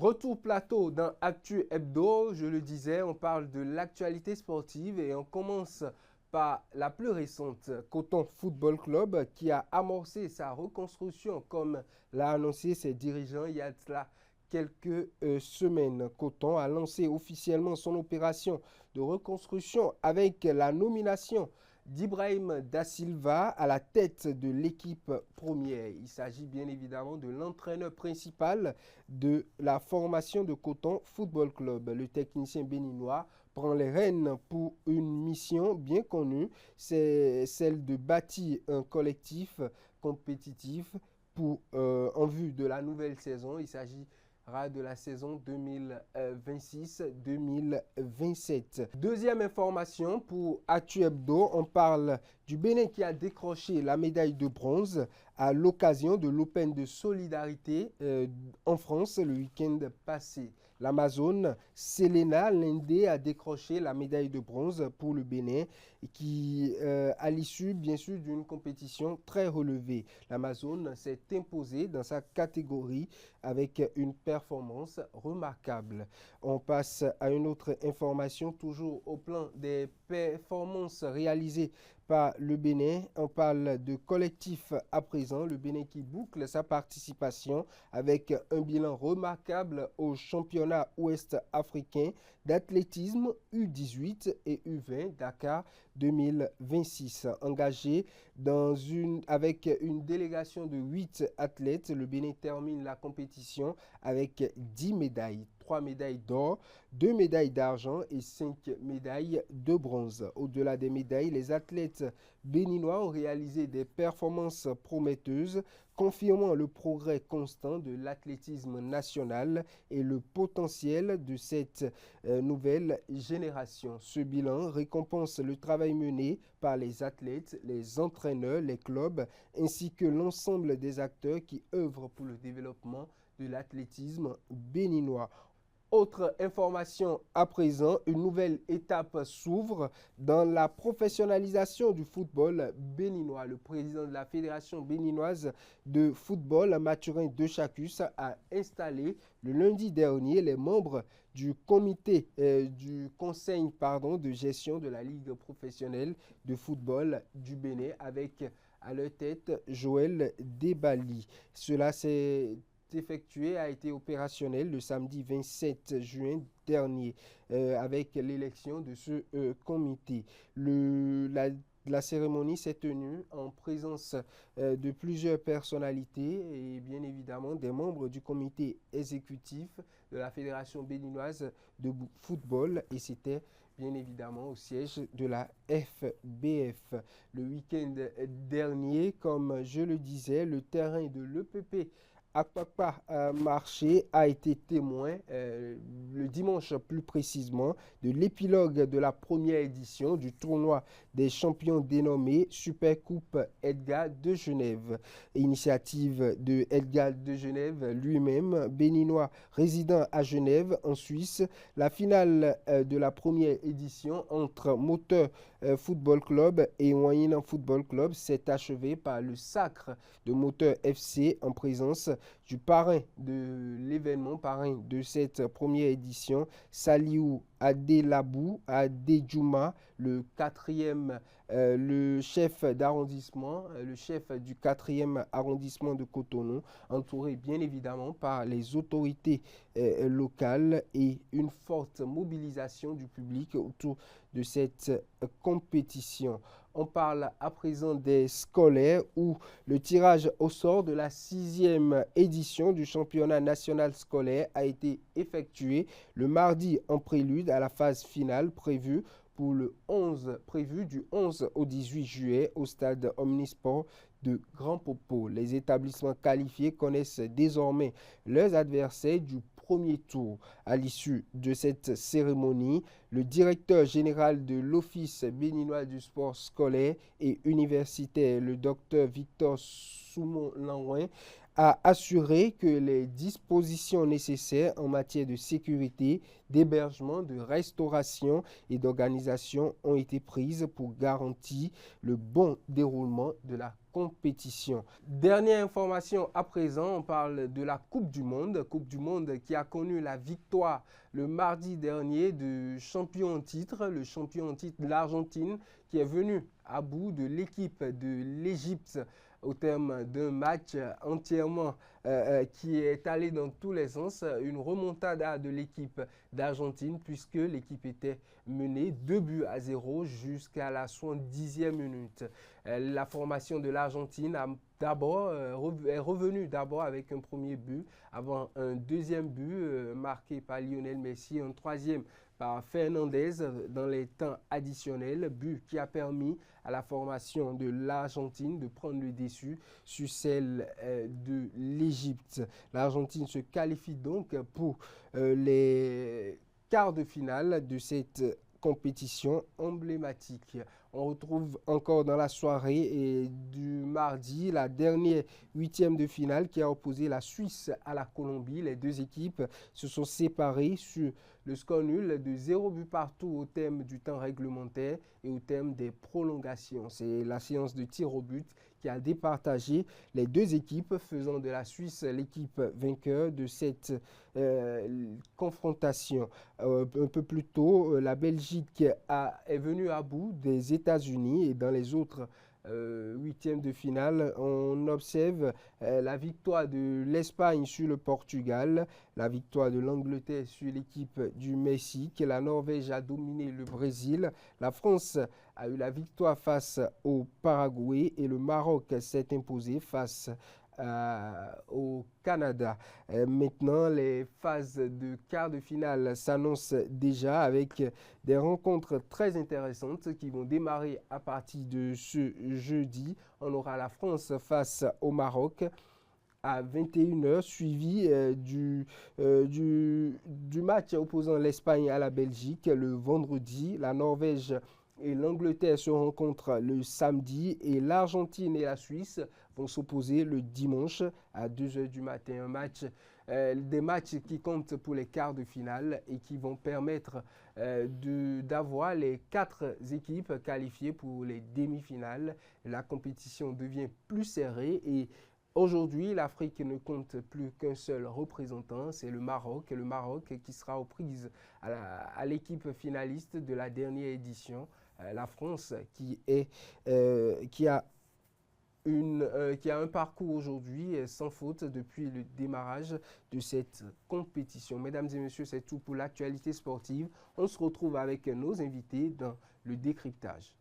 Retour plateau dans Actu Hebdo, je le disais, on parle de l'actualité sportive et on commence par la plus récente, Coton Football Club, qui a amorcé sa reconstruction comme l'a annoncé ses dirigeants il y a de cela quelques semaines. Coton a lancé officiellement son opération de reconstruction avec la nomination d'Ibrahim Da Silva à la tête de l'équipe première. Il s'agit bien évidemment de l'entraîneur principal de la formation de Coton Football Club. Le technicien béninois prend les rênes pour une mission bien connue, c'est celle de bâtir un collectif compétitif en vue de la nouvelle saison. Il s'agit de la saison 2026-2027. Deuxième information pour Actu Hebdo, on parle du Bénin qui a décroché la médaille de bronze à l'occasion de l'Open de solidarité en France le week-end passé. L'Amazone Selena Lindé a décroché la médaille de bronze pour le Bénin qui, à l'issue bien sûr d'une compétition très relevée. L'Amazone s'est imposée dans sa catégorie avec une performance remarquable. On passe à une autre information, toujours au plan des performances réalisées par le Bénin. On parle de collectif à présent. Le Bénin qui boucle sa participation avec un bilan remarquable au championnat ouest africain d'athlétisme U18 et U20 Dakar 2026. Engagé avec une délégation de 8 athlètes, le Bénin termine la compétition avec 10 médailles. 3 médailles d'or, 2 médailles d'argent et 5 médailles de bronze. Au-delà des médailles, les athlètes béninois ont réalisé des performances prometteuses, confirmant le progrès constant de l'athlétisme national et le potentiel de cette nouvelle génération. Ce bilan récompense le travail mené par les athlètes, les entraîneurs, les clubs, ainsi que l'ensemble des acteurs qui œuvrent pour le développement de l'athlétisme béninois. Autre information à présent, une nouvelle étape s'ouvre dans la professionnalisation du football béninois. Le président de la Fédération béninoise de football, Mathurin Dechaccus, a installé le lundi dernier les membres du comité du conseil de gestion de la Ligue professionnelle de football du Bénin avec à leur tête Joël Debali. Cela a été opérationnel le samedi 27 juin dernier avec l'élection de ce comité. La cérémonie s'est tenue en présence de plusieurs personnalités et bien évidemment des membres du comité exécutif de la Fédération béninoise de football et c'était bien évidemment au siège de la FBF. Le week-end dernier, comme je le disais, le terrain de l'EPP Akpakpa Marché a été témoin le dimanche plus précisément de l'épilogue de la première édition du tournoi des champions dénommé Super Coupe Edgar de Genève. Initiative de Edgar de Genève lui-même, béninois résident à Genève en Suisse. La finale de la première édition entre Moteur Football Club et Moyennan Football Club s'est achevée par le sacre de Moteur FC en présence du parrain de l'événement, parrain de cette première édition, Saliou Adelabou Adedjouma, le chef d'arrondissement, le chef du 4e arrondissement de Cotonou, entouré bien évidemment par les autorités locales et une forte mobilisation du public autour de cette compétition. On parle à présent des scolaires où le tirage au sort de la 6e édition du championnat national scolaire a été effectué le mardi en prélude à la phase finale prévue du 11 au 18 juillet au stade Omnisport de Grand Popo. Les établissements qualifiés connaissent désormais leurs adversaires du premier tour. À l'issue de cette cérémonie, le directeur général de l'Office béninois du sport scolaire et universitaire, le docteur Victor Soumon-Lanouin, a assuré que les dispositions nécessaires en matière de sécurité, d'hébergement, de restauration et d'organisation ont été prises pour garantir le bon déroulement de la compétition. Dernière information à présent, on parle de la Coupe du Monde qui a connu la victoire le mardi dernier du champion en titre, le champion en titre de l'Argentine, qui est venu à bout de l'équipe de l'Égypte au terme d'un match entièrement qui est allé dans tous les sens, une remontada de l'équipe d'Argentine puisque l'équipe était menée 2 buts à 0 jusqu'à la 70e minute. La formation de l'Argentine est revenue d'abord avec un premier but avant un deuxième but marqué par Lionel Messi, un troisième par Fernandez dans les temps additionnels, but qui a permis à la formation de l'Argentine de prendre le dessus sur celle de l'Égypte. L'Argentine se qualifie donc pour les quarts de finale de cette compétition emblématique. On retrouve encore dans la soirée et du mardi la dernière huitième de finale qui a opposé la Suisse à la Colombie. Les deux équipes se sont séparées sur le score nul de 0 but partout au terme du temps réglementaire et au terme des prolongations. C'est la séance de tir au but qui a départagé les deux équipes, faisant de la Suisse l'équipe vainqueur de cette confrontation. Un peu plus tôt, la Belgique est venue à bout des États-Unis et dans les autres huitièmes de finale, on observe la victoire de l'Espagne sur le Portugal, la victoire de l'Angleterre sur l'équipe du Mexique, la Norvège a dominé le Brésil, la France a eu la victoire face au Paraguay et le Maroc s'est imposé face au Canada. Maintenant, les phases de quart de finale s'annoncent déjà avec des rencontres très intéressantes qui vont démarrer à partir de ce jeudi. On aura la France face au Maroc à 21h, suivi du match opposant l'Espagne à la Belgique le vendredi. La Norvège et l'Angleterre se rencontrent le samedi et l'Argentine et la Suisse vont s'opposer le dimanche à 2h du matin. Des matchs qui comptent pour les quarts de finale et qui vont permettre d'avoir les 4 équipes qualifiées pour les demi-finales. La compétition devient plus serrée et aujourd'hui, l'Afrique ne compte plus qu'un seul représentant, c'est le Maroc. Le Maroc qui sera aux prises à l'équipe finaliste de la dernière édition. La France qui a un parcours aujourd'hui sans faute depuis le démarrage de cette compétition. Mesdames et messieurs, c'est tout pour l'actualité sportive. On se retrouve avec nos invités dans le décryptage.